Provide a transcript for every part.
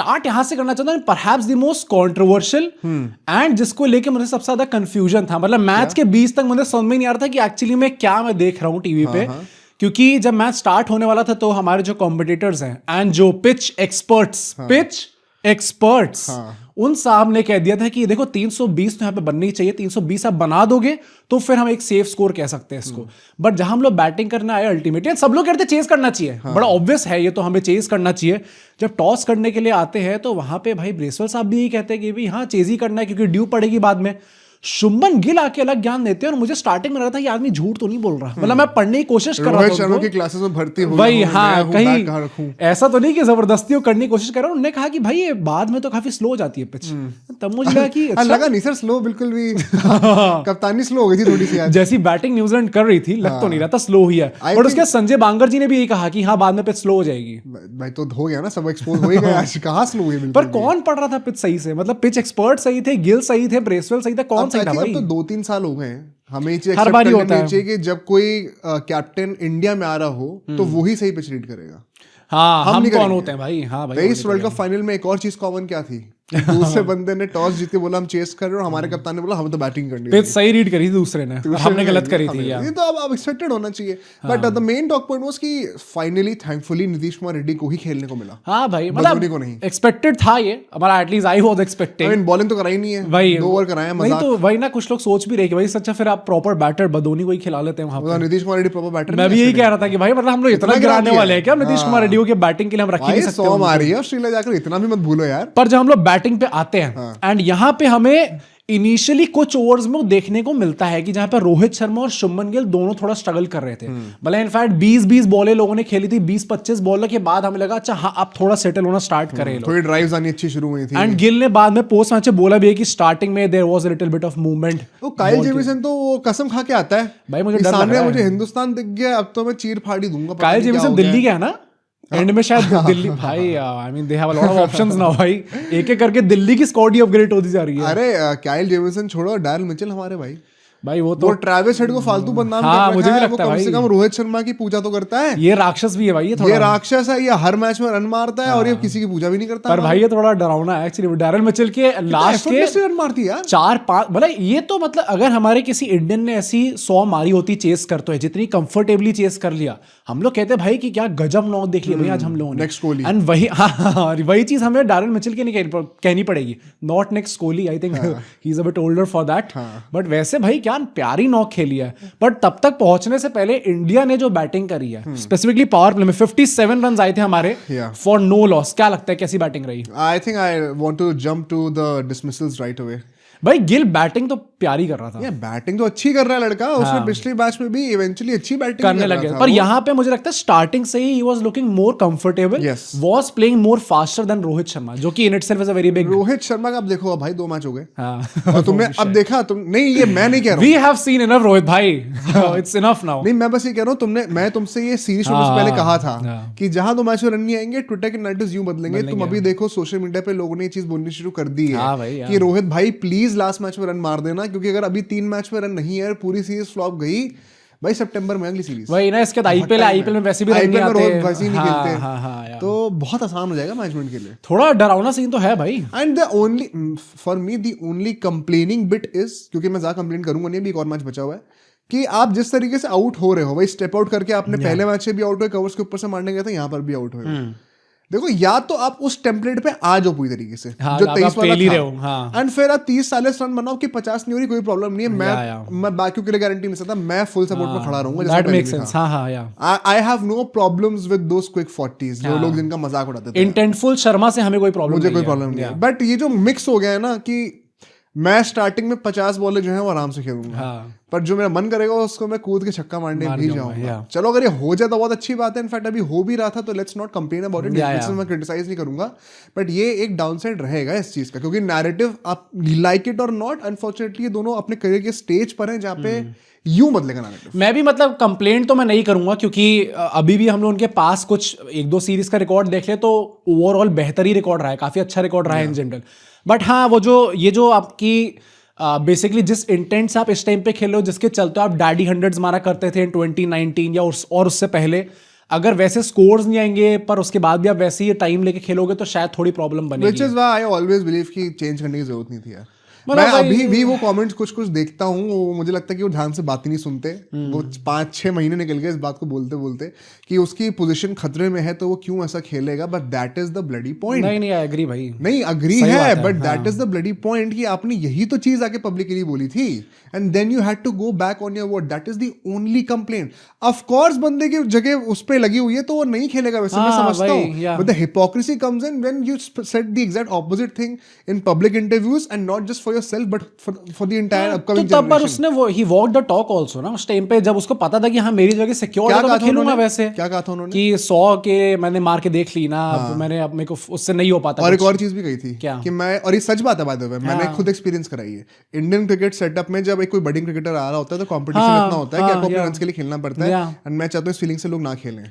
Start यहां से करना चाहता हूँ, perhaps the most controversial and जिसको लेके मुझे सबसे ज्यादा कंफ्यूजन था, मतलब मैच के बीच तक मुझे समझ में नहीं आ रहा था कि एक्चुअली मैं क्या मैं देख रहा हूँ टीवी पे। क्योंकि जब मैच स्टार्ट होने वाला था तो हमारे जो कॉम्पिटिटर्स हैं एंड जो पिच एक्सपर्ट्स उन साहब ने कह दिया था कि देखो 320 तो यहाँ पे बननी चाहिए, 320 आप बना दोगे तो फिर हम एक सेफ स्कोर कह सकते हैं इसको। बट जहां हम लोग बैटिंग करने आए अल्टीमेटली सब लोग कहते हैं चेज करना चाहिए, बड़ा ऑब्वियस है ये तो, हमें चेज करना चाहिए। जब टॉस करने के लिए आते हैं तो वहां पे भाई ब्रेसवेल साहब भी यही कहते हैं कि भाई हाँ चेज ही करना है क्योंकि ड्यू पड़ेगी बाद में। शुभमन गिल आके अलग ज्ञान देते हैं और मुझे स्टार्टिंग में लगा था ये आदमी झूठ तो नहीं बोल रहा, मतलब मैं पढ़ने की कोशिश कर रहा था, रोहित शर्मा की क्लासेस में भर्ती हो भाई, हाँ कहीं ऐसा तो नहीं कि जबरदस्ती करने की कोशिश कर रहा हूं। उन्होंने कहा कि भाई ये बाद में तो काफी स्लो हो जाती है पिच, तब मुझे लगा कि अच्छा लगा नहीं सर स्लो बिल्कुल भी कप्तानी स्लो हो गई थी थोड़ी सी, जैसी बैटिंग न्यूजीलैंड कर रही थी लग तो नहीं रहा था स्लो हुई है, बट उसके संजय बांगर जी ने भी यही कहा कि हाँ बाद में पिच स्लो हो जाएगी। भाई तो हो गया ना, सब एक्सपोज हो ही गया, कहां स्लो हुई पर कौन पढ़ रहा था पिच सही से, मतलब पिच एक्सपर्ट सही थे, गिल सही थे, ब्रेसवेल सही था, कौन सही था भाई? 2-3 साल हो गए हैं, हमें हर बार होता है कि जब कोई कैप्टन इंडिया में आ रहा हो तो वो ही सही पिच रीड करेगा। हाँ हम कौन होते हैं भाई? हाँ भाई इस वर्ल्ड कप फाइनल में एक और चीज कॉमन क्या थी, दूसरे बंदे ने टॉस जीत के बोला हम चेस कर रहे हैं और हमारे कप्तान ने बोला हमें तो बैटिंग करनी है। पिच सही रीड करी थी दूसरे ने, हमने गलत करी थी यार। ये तो अब एक्सपेक्टेड होना चाहिए, but the main talk point was कि फाइनली थैंकफुली नीतीश कुमार रेड्डी को ही खेलने को मिला। हाँ भाई मतलब को नहीं एक्सपेक्टेड था ये हमारा, at least I was expecting. I mean bowling तो कराई नहीं है भाई, 2 ओवर कराया मजाक, नहीं तो वही ना कुछ लोग सोच भी रहे कि भाई सच्चा फिर आप प्रॉपर बैटर बदोनी को ही खिला लेते हैं वहां पे। नीतीश कुमार रेड्डी प्रॉपर बैटर, मैं भी यही कह रहा था कि भाई मतलब हम लोग इतना गिराने वाले हैं क्या नीतीश कुमार रेड्डी को, बैटिंग के लिए हम रख ही नहीं सकते। 100 मारी है ऑस्ट्रेलिया जाकर, इतना भी मत भूलो यार। पर जब हम लोग बैटिंग पे आते हैं एंड यहां पे हमें इनिशियली कुछ ओवर्स में देखने को मिलता है कि जहां पर रोहित शर्मा और शुभमन गिल दोनों थोड़ा स्ट्रगल कर रहे थे, मतलब इनफैक्ट 20-20 बॉलें लोगों ने खेली थी, 20-25 बॉल के बाद हमें लगा अच्छा हाँ अब थोड़ा सेटल होना स्टार्ट करें, थोड़ी ड्राइव्स आनी अच्छी शुरू हुई थी। एंड गिल ने बाद में पोस्ट मैच बोला भी है कि स्टार्टिंग में there was a little bit of movement. तो काइल जेमिसन तो वो कसम खा के आता है भाई, मुझे डर लग रहा है, मुझे हिंदुस्तान दिख गया अब तो मैं चीर फाड़ी दूंगा। काइल जेमिसन दिल्ली का है ना एंड में शायद दिल्ली भाई, I mean they have a lot of options now भाई, एक एक करके दिल्ली की स्क्वाड ही अपग्रेड होती जा रही है। अरे काइल जेमिसन छोड़ो, डायल मिचेल हमारे भाई वो तो ट्रेविस हेड को फालतू बदनाम कर रहा है, मुझे भी लगता है कम से कम रोहित शर्मा की पूजा तो करता है। ये राक्षस भी है भाई, ये राक्षस है, ये हर मैच में रन मारता है और ये किसी की पूजा भी नहीं करता। पर भाई ये थोड़ा डरावना है एक्चुअली, डैरेल मिचेल के लास्ट के रन मारती है 4-5, मतलब ये तो मतलब अगर हमारे किसी इंडियन ने ऐसी 100 मारी होती चेस करते हैं जितनी कंफर्टेबली चेस कर लिया, हम लोग कहते हैं भाई कि क्या गजब नॉक देख लिया भाई आज हम लोगों ने, नेक्स्ट कोहली। एंड वही चीज हमें डैरेल मिचेल की नहीं कहनी पड़ेगी, not next Kohli, I think he is a bit older for that. But वैसे भाई क्या प्यारी नॉक खेली है, बट तब तक पहुंचने से पहले इंडिया ने जो बैटिंग करी है स्पेसिफिकली पावर प्ले में 57 रन आए थे हमारे फॉर नो लॉस। क्या लगता है कैसी बैटिंग रही? I think I want to jump to the dismissals right away. भाई गिल बैटिंग तो प्यारी कर रहा था, बैटिंग तो अच्छी कर रहा है लड़का, उसने पिछले मैच में भी इवेंचुअली अच्छी बैटिंग करने लगे, पर यहाँ पे मुझे लगता है स्टार्टिंग से he was looking more comfortable, was playing more faster than Rohit Sharma, जो कि in itself is a very big. Rohit Sharma का अब देखो भाई 2 मैच हो गए, और तुमने अब देखा तुम नहीं, ये मैं नहीं कह रहा हूं, we have seen enough Rohit भाई, इट्स इनफ नाउ। नहीं मैं बस ये कह रहा हूं, मैं तुमसे ये सीरीज शुरू से पहले कहा था कि जहां 2 मैच में रन नहीं आएंगे ट्विटर के नैरेटिव्स यूं बदलेंगे। तुम अभी देखो सोशल मीडिया पे लोगों ने ये चीज बोलनी शुरू कर दी है कि रोहित भाई प्लीज लास्ट मैच में रन मार देना, क्योंकि अगर अभी 3 मैच में रन नहीं है, पूरी सीरीज फ्लॉप गई भाई, सितंबर में अगली सीरीज वही ना, इसके बाद आईपीएल में वैसे भी रन नहीं आते, वैसे ही नहीं खेलते, तो बहुत आसान हो जाएगा मैनेजमेंट के लिए। थोड़ा डरावना सीन तो है भाई। And the only for me the only complaining bit is, क्योंकि मैं ज्यादा कंप्लेन करूंगा नहीं, अभी एक और मैच बचा हुआ है, कि आप जिस तरीके से आउट हो रहे हो भाई, स्टेप आउट करके आपने पहले मैच से भी आउट हुए, कवर्स के ऊपर से मारने गए थे, यहाँ पर भी आउट हुए। देखो या तो आप उस टेम्पलेट पे आ जाओ पूरी तरीके से, जो 23 वाला था, एंड फिर आप 30-40 रन बनाओ कि 50 नहीं हो रही, कोई प्रॉब्लम नहीं है, मैं बाकियों के लिए गारंटी नहीं सकता, मैं फुल सपोर्ट में खड़ा रहूंगा। I have no problems with those quick 40s, जो लोग जिनका मजाक उड़ाते थे। इंटेंटफुल शर्मा से हमें कोई प्रॉब्लम नहीं है, मुझे कोई प्रॉब्लम नहीं है, बट ये जो मिक्स हो गया है ना कि मैं स्टार्टिंग में 50 बॉलें जो है वो आराम से खेलूंगा, पर जो मेरा मन करेगा उसको मैं कूद के छक्का मारने भी जाऊंगा। चलो अगर ये हो जाए तो बहुत अच्छी बात है, इनफैक्ट अभी हो भी रहा था, तो let's not complain about it, मैं क्रिटिसाइज नहीं करूंगा, बट ये एक डाउनसाइड रहेगा इस चीज का, क्योंकि नैरेटिव आप लाइक इट और नॉट, अनफॉर्चुनेटली ये दोनों अपने करियर के स्टेज पर हैं जहाँ पे यूं बदलेगा नैरेटिव। मैं भी मतलब कंप्लेंट तो मैं नहीं करूंगा, क्योंकि अभी भी हम लोग उनके पास कुछ 1-2 सीरीज का रिकॉर्ड देख ले तो ओवरऑल बेहतर ही रिकॉर्ड रहा है, काफी अच्छा रिकॉर्ड रहा है इन जनरल। बट हाँ वो जो आपकी बेसिकली जिस इंटेंट से आप इस टाइम पे खेल रहे हो, जिसके चलते आप डैडी हंड्रेड्स मारा करते थे इन 2019 या और उससे पहले, अगर वैसे स्कोर्स नहीं आएंगे पर उसके बाद भी आप वैसे ही टाइम लेके खेलोगे तो शायद थोड़ी प्रॉब्लम बनेगी। Which is why I always believe कि चेंज करने की जरूरत नहीं थी यार। मतलब मैं भाई- अभी भी वो कमेंट्स कुछ कुछ देखता हूँ, वो मुझे लगता है कि वो ध्यान से बात ही नहीं सुनते। वो 5-6 महीने निकल गए इस बात को बोलते बोलते कि उसकी पोजीशन खतरे में है तो वो क्यों ऐसा खेलेगा, but that is the bloody point. नहीं आई एग्री भाई, नहीं अग्री है, but that is the bloody point कि आपने यही तो चीज आके पब्लिकली बोली थी and then you had to go back on your word. That is the only complaint. Of course बंदे की जगह उस पे लगी हुई है तो वो नहीं खेलेगा वैसे, मैं समझता हूँ, but the hypocrisy comes in when you said the exact opposite thing in public interviews and not just for yourself but for the entire upcoming तो तब पर उसने वो ही वॉक द टॉक आल्सो ना उस टाइम पे, जब उसको पता था कि हाँ मेरी जगह सिक्योर है तो मैं खेलूंगा वैसे। क्या कहा था उन्होंने कि 100 के मैंने मार के देख ली ना, अब मैंने अब मेरे को उससे नहीं हो पाता। और एक और चीज भी कही थी क्या? कि मैं, और ये सच बात है बाय द वे, मैंने खुद एक्सपीरियंस कराई है इंडियन क्रिकेट सेटअप में। जब एक कोई बडिंग क्रिकेटर आ रहा होता है तो कंपटीशन इतना होता है कि आपको अपने रन्स के लिए खेलना पड़ता है एंड मैं चाहता हूँ इस फीलिंग से लोग ना खेलें।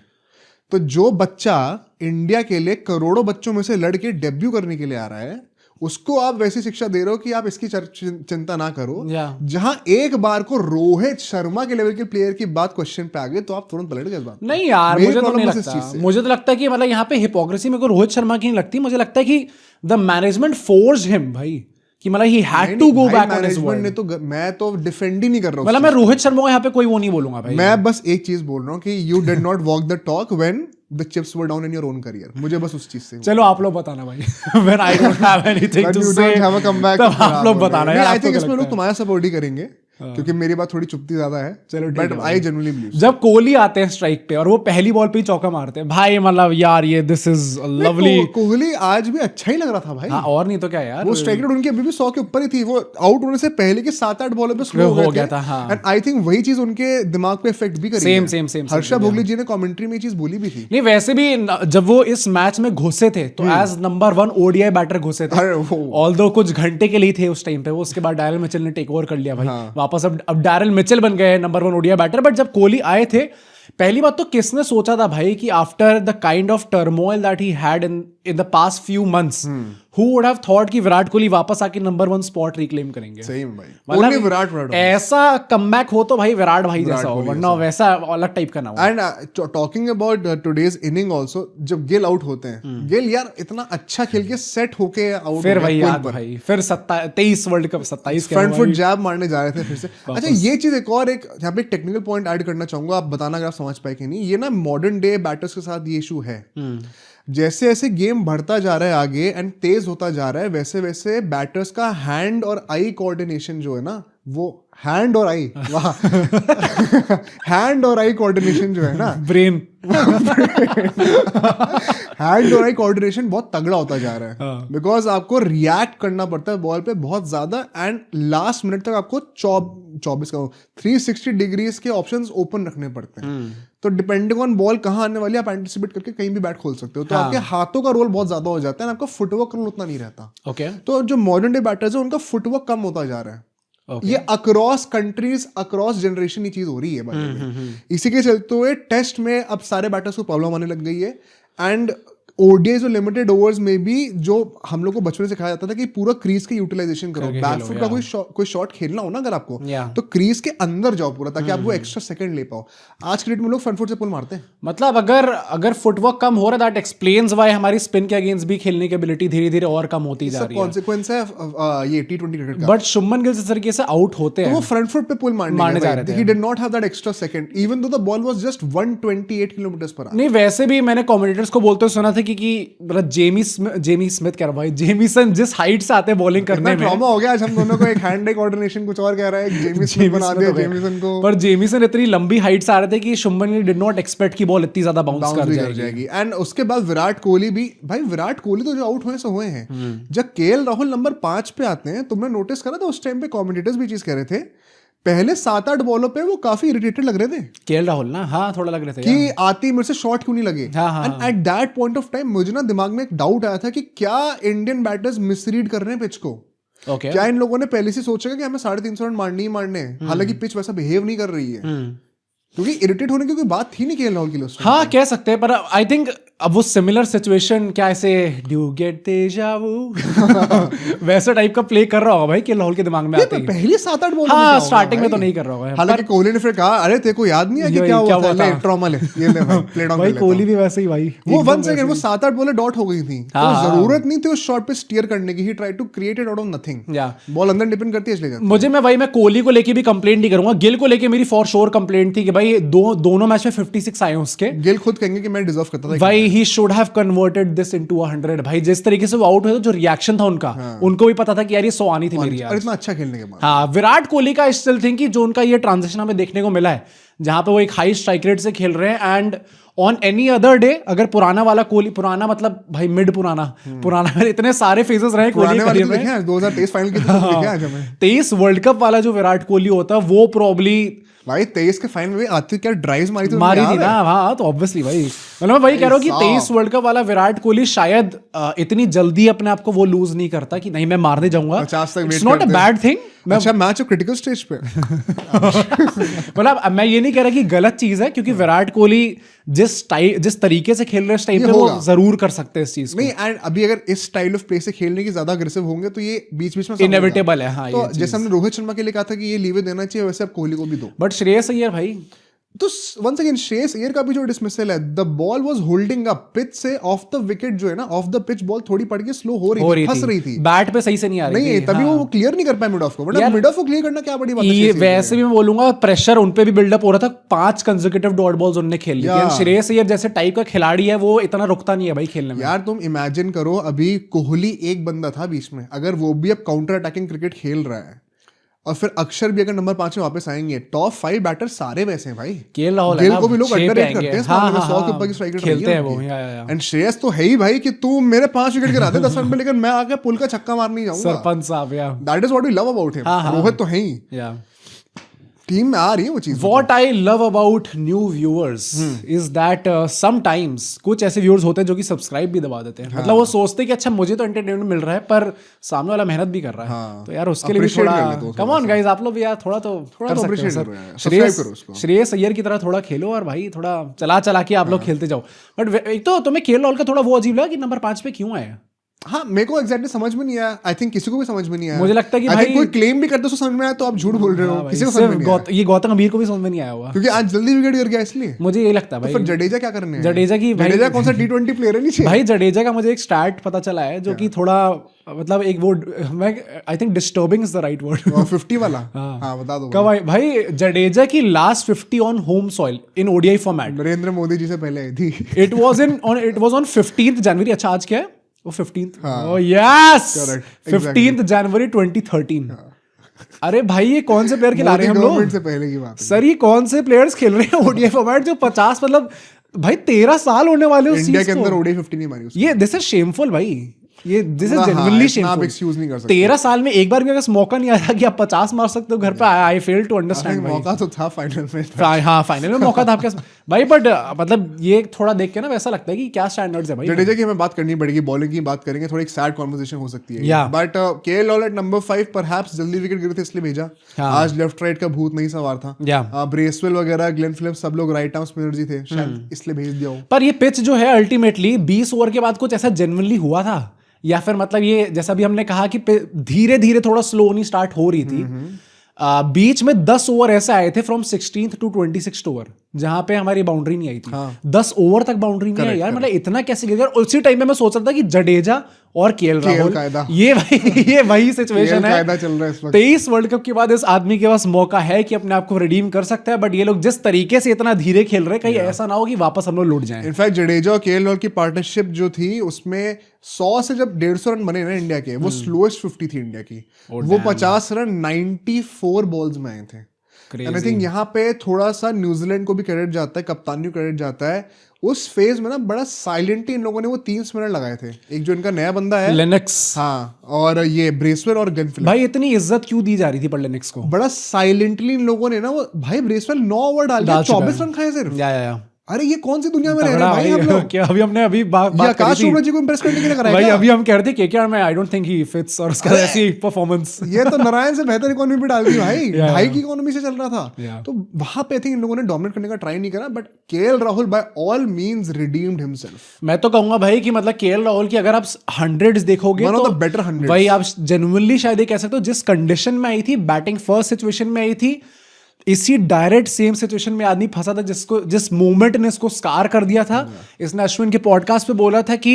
तो जो बच्चा इंडिया के लिए करोड़ों बच्चों में से लड़के डेब्यू करने के लिए आ रहा है उसको आप वैसी शिक्षा दे रहे हो कि आप इसकी चिंता ना करो। जहां एक बार को रोहित शर्मा के लेवल के प्लेयर की बात क्वेश्चन पे आ गई तो आप तुरंत पलट गए इस बात। नहीं यार मुझे तो नहीं लगता, मुझे तो लगता है कि मतलब यहाँ पे हिपोक्रेसी मेरे को रोहित शर्मा की नहीं लगती, मुझे लगता है कि द मैनेजमेंट फोर्स्ड हिम भाई, कि मतलब he had to go back on his word. ने तो मैं तो डिफेंड ही नहीं कर रहा हूं, मतलब मैं रोहित शर्मा को यहाँ पे कोई वो नहीं बोलूंगा भाई। मैं बस एक चीज बोल रहा हूँ कि you did not walk the talk when the chips were down in your own career. मुझे बस उस चीज से चलो आप लोग बताना भाई when I don't have anything to say have a comeback, तब आप लोग बताना यार। आई थिंक इसमें लोग तुम्हारा सपोर्ट ही करेंगे क्योंकि मेरी बात थोड़ी चुपती ज्यादा है। चलो बट आई जनरली बिलीव जब कोहली आते हैं स्ट्राइक पे और वो पहली बॉल पे ही चौका मारते हैं भाई, मतलब यार ये दिस इज लवली। कोहली आज भी अच्छा ही लग रहा था भाई। हाँ, और नहीं तो क्या यार, वो स्ट्राइक रेट उनकी अभी भी 100 के ऊपर ही थी। वो आउट होने से पहले के 7-8 बॉलों पे स्लो हो गया था। एंड आई थिंक वही चीज उनके दिमाग पे इफेक्ट भी करी है। सेम हर्षा भोगली जी ने कमेंट्री में ये चीज बोली भी थी। नहीं वैसे भी जब वो इस मैच में घुसे थे तो एज नंबर 1 ओडीआई बैटर घुसे थे, ऑल्दो कुछ घंटे के लिए थे उस टाइम पे वो। उसके बाद डैरेल मिचेल ने टेक ओवर कर लिया भाई वापस। अब डैरेल मिचेल बन गए नंबर 1 ओडीआई बैटर। बट जब कोहली आए थे, पहली बात तो किसने सोचा था भाई कि after the kind of turmoil that he had in the past few months, who would have thought कि विराट कोहली वापस आके नंबर 1 स्पॉट रिक्लेम करेंगे। सही में भाई, ओनली विराट ऐसा कमबैक हो तो भाई विराट भाई जैसा हो, वरना वैसा अलग टाइप का ना हो। And talking about today's inning also, जब गिल आउट होते हैं, गिल यार इतना अच्छा खेल के सेट होके आउट, फिर वही याद भाई, फिर 23 वर्ल्ड कप 27 फ्रंट फुट जैब मारने जा रहे थे फिर से। अच्छा ये चीज एक और यहाँ पे टेक्निकल पॉइंट ऐड करना चाहूंगा, आप बताना अगर आप समझ पाए कि नहीं। ये ना मॉडर्न डे बैटर्स के साथ ये इशू है। जैसे जैसे गेम बढ़ता जा रहा है आगे एंड तेज होता जा रहा है, वैसे वैसे बैटर्स का हैंड और आई कोऑर्डिनेशन जो है ना, वो हैंड और आई हैंड और आई कोऑर्डिनेशन जो है ना, ब्रेन हैंड और आई कोऑर्डिनेशन बहुत तगड़ा होता जा रहा है। बिकॉज आपको रिएक्ट करना पड़ता है बॉल पे बहुत ज्यादा एंड लास्ट मिनट तक आपको 360 डिग्रीज के ऑप्शंस ओपन रखने पड़ते हैं। तो डिपेंडिंग ऑन बॉल कहाँ आने वाली है, आप एंटिसिपेट करके कहीं भी बैट खोल सकते हो। तो आपके हाथों का रोल बहुत ज्यादा हो जाता है, आपका फुटवर्क रोल उतना नहीं रहता। तो जो मॉडर्न डे बैटर्स है उनका फुटवर्क कम होता जा रहा है। ये अक्रॉस कंट्रीज अक्रॉस जनरेशन ये चीज हो रही है। इसी के चलते हुए टेस्ट में अब सारे बैटर्स को प्रॉब्लम आने लग गई है। एंड ओडीआईज और लिमिटेड ओवर्स में भी जो हम लोग को बचपन से सिखाया जाता था कि पूरा क्रीज की यूटिलाइजेशन करो, बैकफुट का कोई शॉट खेलना हो ना अगर आपको, तो क्रीज के अंदर जाओ पूरा, ताकि आप वो एक्स्ट्रा सेकंड ले पाओ। आज क्रिकेट में लोग फ्रंट फुट से पुल मारते हैं। मतलब अगर फुटवर्क कम हो रहा है, दैट एक्सप्लेन्स व्हाई हमारी स्पिन के अगेंस्ट भी खेलने की एबिलिटी धीरे धीरे और कम होती जा रही है। कॉन्सिक्वेंस है ये T20 क्रिकेट का। बट शुभमन गिल इस तरीके से आउट होते हैं, वो फ्रंट फुट पे पुल मारने जा रहे थे। He did not have that extra second even though the ball was just 128 kilometre per hour. नहीं वैसे भी मैंने कमेंटेटर्स को बोलते हुए सुना था कि जेमी स्मिथ कह रहा भाई, जेमीसन जिस हाइट से आते हैं बॉलिंग करने में, ट्रॉमा हो गया आज हम दोनों को। एक हैंड आई कोऑर्डिनेशन कुछ और कह रहा है, जेमीसन बना दिया जेमीसन को। पर जेमीसन इतनी लंबी हाइट से आ रहे थे कि Shubman Gill did not expect कि बॉल इतनी ज्यादा बाउंस कर जाएगी। एंड उसके बाद विराट कोहली भी, भाई विराट कोहली तो जो आउट हुए से हुए हैं। जब केएल राहुल नंबर 5 पे आते हैं, तुमने नोटिस करा था उस टाइम पे कमेंटेटर्स भी चीज कह रहे थे, पहले 7-8 बॉलों पे वो काफी इरिटेटेड लग रहे थे केएल राहुल ना। हाँ थोड़ा लग रहे थे कि आती मेरे से शॉट क्यों नहीं लगे। And at that point of time मुझे ना दिमाग में एक डाउट आया था कि क्या इंडियन बैटर्स मिसरीड कर रहे हैं पिच को। क्या इन लोगों ने पहले से सोचा कि हमें 350 रन मारने ही मारने हैं, हालांकि पिच वैसा बिहेव नहीं कर रही है। क्योंकि इरिटेट होने की कोई बात थी नहीं केएल राहुल के लिए। हाँ कह सकते हैं, पर आई थिंक अब वो सिमिलर सिचुएशन क्या ऐसे डू गेट देजा वू वैसे टाइप का प्ले कर रहा होगा भाई कि लाहौल के दिमाग में आते ही पहले 7-8 बॉल हाँ स्टार्टिंग में तो नहीं कर रहा होगा। हालांकि कोहली ने फिर कहा अरे तेरे को याद नहीं है कि क्या हुआ था, ले ट्रॉमा ले ये ले भाई प्ले डाउन भाई कोहली भी वैसे ही भाई वो 1 सेकंड वो 7-8 बॉलें डॉट हो गई थी, तो जरूरत नहीं थी उस शॉट पे स्टीयर करने की, he try to create it out of nothing, ball अंदर डिपेंड करती है इसलिए। मुझे मैं कोहली को लेके भी कंप्लेंट नहीं करूंगा, गिल को लेके मेरी फॉर श्योर कंप्लेंट थी कि भाई दोनों मैच में 56 आए उसके। गिल खुद कहेंगे कि मैं डिजर्व करता था भाई, he should have converted this into 100। भाई जिस तरीके से वो आउट हुए जो रिएक्शन था उनका, उनको भी पता था कि यार ये 100 आनी थी मेरी यार, इतना अच्छा खेलने के बाद। हाँ, विराट कोहली का स्टिल थिंक कि जो उनका ये ट्रांजिशन हमें देखने को मिला है जहां पे वो एक हाई स्ट्राइक रेट से खेल रहे हैं, and on any other day अगर पुराना वाला कोहली, पुराना मतलब भाई मिड पुराना में इतने सारे फेजेस रहे कोहली के में, 2023 फाइनल की 23 वर्ल्ड कप वाला जो विराट कोहली होता वो प्रॉब्ली भाई 23 के फाइनल में आती क्या ड्राइव्स मारी थी ना। हाँ तो ऑब्वियसली भाई, मतलब मैं वही कह रहा हूँ कि 23 वर्ल्ड कप वाला विराट कोहली शायद इतनी जल्दी अपने आप को वो लूज नहीं करता कि नहीं मैं मारने जाऊंगा, it's not a bad thing. अच्छा मैच क्रिटिकल स्टेज पे मतलब मैं ये नहीं कह रहा कि गलत चीज है, क्योंकि विराट कोहली जिस तरीके से खेल रहे हैं इस टाइम पे वो जरूर कर सकते हैं इस चीज को। नहीं, एंड अभी अगर इस स्टाइल ऑफ प्ले से खेलने की ज्यादा अग्रेसिव होंगे तो ये बीच बीच में इनएविटेबल है। हाँ, तो जैसे हमने रोहित शर्मा के लिए कहा था कि ये लीवे देना चाहिए, वैसे अब कोहली को भी दो। बट श्रेयस अय्यर भाई, तो वंस अगेन श्रेयस अय्यर का भी जो डिसमिसल है, the ball was holding up pitch से ऑफ द विकेट, जो है ना ऑफ द पिच बॉल थोड़ी पड़ के स्लो हो रही थी, फंस रही थी, बैट पे सही से नहीं आ रही थी, तभी वो क्लियर नहीं कर पाए मिड ऑफ को। बट मिड ऑफ को क्लियर करना क्या बड़ी बात है। ये वैसे भी मैं बोलूंगा प्रेशर उन पे भी बिल्डअप हो रहा था, 5 कंसेक्यूटिव डॉट बॉल्स उन्होंने खेल ली थी। श्रेयस अय्यर जैसे टाइप का खिलाड़ी है वो इतना रुकता नहीं है भाई खेलने में। यार तुम इमेजिन करो, अभी कोहली एक बंदा था बीच में, अगर वो भी अब काउंटर अटैकिंग क्रिकेट खेल रहा है और फिर अक्षर भी अगर नंबर 5 में वापस आएंगे, टॉप 5 बैटर सारे वैसे हैं भाई। गिल को भी लोग अंडररेट करते हैं, 100 के ऊपर की स्ट्राइक रेट खेलते हैं वो। एंड श्रेयस तो है ही भाई कि तू मेरे 5 विकेट गिरा दे 10 रन पे, लेकिन मैं आके पुल का छक्का मारने जाऊंगा। सरपंच साहब, या that is what we love about him. Rohit तो है ही, टीम में आ रही है वो चीज। What I love about new viewers is that sometimes कुछ ऐसे व्यूअर्स होते हैं जो कि सब्सक्राइब भी दबा देते हैं। मतलब वो सोचते हैं कि अच्छा मुझे तो एंटरटेनमेंट मिल रहा है पर सामने वाला मेहनत भी कर रहा है, तो यार उसके लिए भी थोड़ा कम ऑन गाइस, आप लोग भी यार थोड़ा तो कर सकते हो सर। श्रेयस अय्यर की तरह थोड़ा खेलो और भाई थोड़ा चला के आप लोग खेलते जाओ। बट एक तो तुम्हें केएल का थोड़ा वो अजीब लगा कि नंबर 5 पे क्यों आया। हाँ, मेरे को एग्जैक्टली समझ में नहीं आया। आई थिंक किसी को भी समझ में नहीं आया। मुझे लगता है कि भाई कोई क्लेम भी करते तो समझ में आया, तो आप झूठ बोल रहे हो। किसी को समझ में नहीं आया। ये गौतम गंभीर को भी समझ में नहीं आया होगा, क्योंकि आज जल्दी विकेट गिर गया इसलिए। मुझे ये लगता है भाई। फिर जडेजा क्या करने हैं? जडेजा कौन सा T20 प्लेयर है नीचे? भाई जडेजा का मुझे एक स्टैट पता चला है जो कि थोड़ा मतलब एक वो मैं I think disturbing is the right word. 50 वाला। हाँ बता दो। कब भाई जडेजा की last 50 on home soil in ODI format Narendra Modi ji से पहले आई थी। It was on 15th January. अच्छा आज क्या है वो 15th? Oh yes, 15th January 2013। अरे भाई ये कौन से प्लेयर खिला रहे हैं हम लोग? से पहले की बात है सर, ये कौन से प्लेयर्स खेल रहे हैं ओडीआई फॉर्मेट जो 50 मतलब भाई 13 साल होने वाले उस चीज को। इंडिया के अंदर ओडीआई 50 नहीं मारी। ये दिस इज शेमफुल भाई, ये this is genuinely shameful. Excuse नहीं कर सकते। 13 साल में एक बार भी अगर मौका नहीं आया कि आप 50 मार सकते हो घर पे, आई फेल टू अंडरस्टैंड। मौका तो था फाइनल में। हाँ फाइनल में मौका था आपके भाई, बट मतलब ये थोड़ा देख के ना वैसा लगता है कि क्या स्टैंडर्ड्स है भाई। जडेजा की हमें बात करनी पड़ेगी, बॉलिंग की बात करेंगे, थोड़ी एक सैड कॉन्वर्सेशन हो सकती है। But K L Rahul at number 5 perhaps जल्दी विकेट गिरे थे इसलिए भेजा। आज लेफ्ट राइट का भूत नहीं सवार था। ब्रेसवेल वगैरह, ग्लेन फिलिप्स सब लोग राइट आर्म स्पिनर्स ही थे, शायद इसलिए भेज दिया हो। पर ये पिच जो है अल्टीमेटली 20 ओवर के बाद कुछ ऐसा जेन्युइनली हुआ था, या फिर मतलब ये जैसा भी हमने कहा कि धीरे धीरे थोड़ा स्लो नहीं स्टार्ट हो रही थी। बीच में 10 ओवर ऐसे आए थे from 16th to 26th over जहां पे हमारी बाउंड्री नहीं आई थी। 10 ओवर तक बाउंड्री नहीं आई यार, मतलब इतना कैसे गिर गया। उसी टाइम में मैं सोच रहा था कि जडेजा और केएल राहुल ये वही सिचुएशन है। 23 वर्ल्ड कप के बाद इस आदमी के पास मौका है कि अपने आप को रिडीम कर सकता है, बट ये लोग जिस तरीके से इतना धीरे खेल रहे हैं, कहीं ऐसा ना हो कि वापस हम लोग लौट जाएं। इनफैक्ट जडेजा और केएल राहुल की पार्टनरशिप जो थी उसमें 100 से जब 150 रन बने ना इंडिया के, वो स्लोएस्ट 50 थी इंडिया की। वो 50 रन 94 बॉल्स में आए थे। एंड आई थिंक यहाँ पे थोड़ा सा न्यूजीलैंड को भी क्रेडिट जाता है, कप्तान को क्रेडिट जाता है। उस फेज में ना बड़ा साइलेंटली इन लोगों ने वो 3 स्पिनर लगाए थे। एक जो इनका नया बंदा है लेनक्स, हाँ, और ये ब्रेसवेल और ग्लेन फिलिप्स। भाई इतनी इज्जत क्यों दी जा रही थी पर लेनक्स को? बड़ा साइलेंटली इन लोगों ने ना वो भाई ब्रेसवेल 9 ओवर डाल दिया, 24 रन खाए सिर्फ। या अरे ये कौन सी दुनिया में रह रहे हैं भाई हम लोग? क्या अभी हमने अभी बात ये आकाश चोपड़ा जी को इंप्रेस करने के लिए कराया भाई क्या? अभी हम कह रहे थे केकेआर में I don't think he fits और उसका ऐसी परफॉर्मेंस ये तो नारायण से बेहतर इकोनॉमी पे डाल दी भाई, ढाई की इकोनॉमी से चल रहा था। Yeah. तो वहां पे आई थिंक इन लोगों ने डोमिनेट करने का ट्राई नहीं करा, but K L Rahul by all means redeemed himself. मैं तो कहूंगा भाई कि मतलब केएल राहुल की अगर आप हंड्रेड्स देखोगे वन तो ऑफ द बेटर 100 भाई आप जेन्युइनली शायद ये कह सकते हो जिस कंडीशन में आई थी, बैटिंग फर्स्ट सिचुएशन में आई थी, इसी डायरेक्ट सेम सिचुएशन में आदमी फंसा था जिस मोमेंट ने इसको स्कार कर दिया था। इसने अश्विन के पॉडकास्ट पे बोला था कि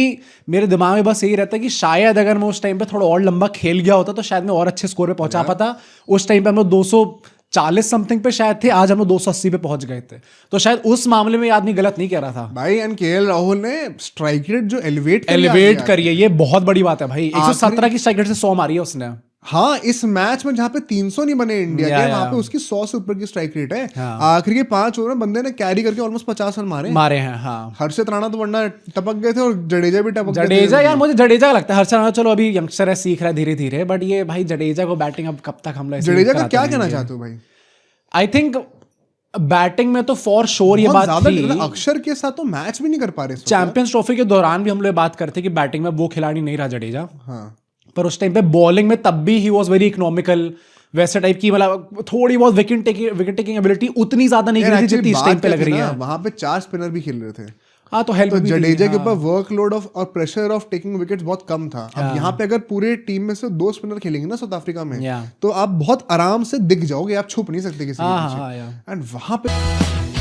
मेरे दिमाग में बस यही रहता है कि शायद अगर मैं उस टाइम पे थोड़ा और लंबा खेल गया होता तो शायद मैं और अच्छे स्कोर पे पहुंचा पाता। उस टाइम पे हम लोग 240 समथिंग पे शायद थे, आज हम लोग 280 पे पहुंच गए थे। तो शायद उस मामले में आदमी गलत नहीं कह रहा था भाई। एंड केएल राहुल ने स्ट्राइक रेट जो एलिवेट करी है, ये बहुत बड़ी बात है भाई। 117 की स्ट्राइक रेट से 100 मारी है उसने। हाँ, इस मैच में जहाँ पे 300 नहीं बने इंडिया के, वहां पे उसकी 100 से ऊपर की स्ट्राइक रेट है। आखिरी के 5 ओवर में बंदे ने कैरी करके ऑलमोस्ट 50 रन मारे हैं। हाँ, हर्षित राणा तो वरना टपक गए थे और जडेजा भी टपक गए। जडेजा यार, मुझे जडेजा लगता है, हर्षित राणा चलो अभी यंगस्टर है, सीख रहा है धीरे धीरे, बट ये भाई जडेजा को बैटिंग अब कब तक हम लोग जडेजा का क्या कहना चाहते हो भाई? आई थिंक बैटिंग में तो फॉर श्योर ये बात थी, अक्षर के साथ तो मैच भी नहीं कर पा रहे। चैंपियंस ट्रॉफी के दौरान भी हम लोग बात करते कि बैटिंग में वो खिलाड़ी नहीं रहा जडेजा। हाँ, पर उस टाइम पे बॉलिंग में तब भी ही वाज वेरी इकोनॉमिकल, वैसे टाइप की, मतलब थोड़ी बहुत विकेट टेकिंग एबिलिटी उतनी ज्यादा नहीं गिरी थी जितनी इस टाइम पे लग रही है। वहां पे 4 स्पिनर भी खेल रहे थे। हाँ, तो हेल्प भी जडेजा के ऊपर वर्कलोड ऑफ और प्रेशर ऑफ टेकिंग विकेट्स बहुत कम था। अब यहाँ पे अगर पूरे टीम में से 2 स्पिनर खेलेंगे ना साउथ अफ्रीका में, तो आप बहुत आराम से दिख जाओगे, आप छुप नहीं सकते किसी के पीछे। एंड वहां पे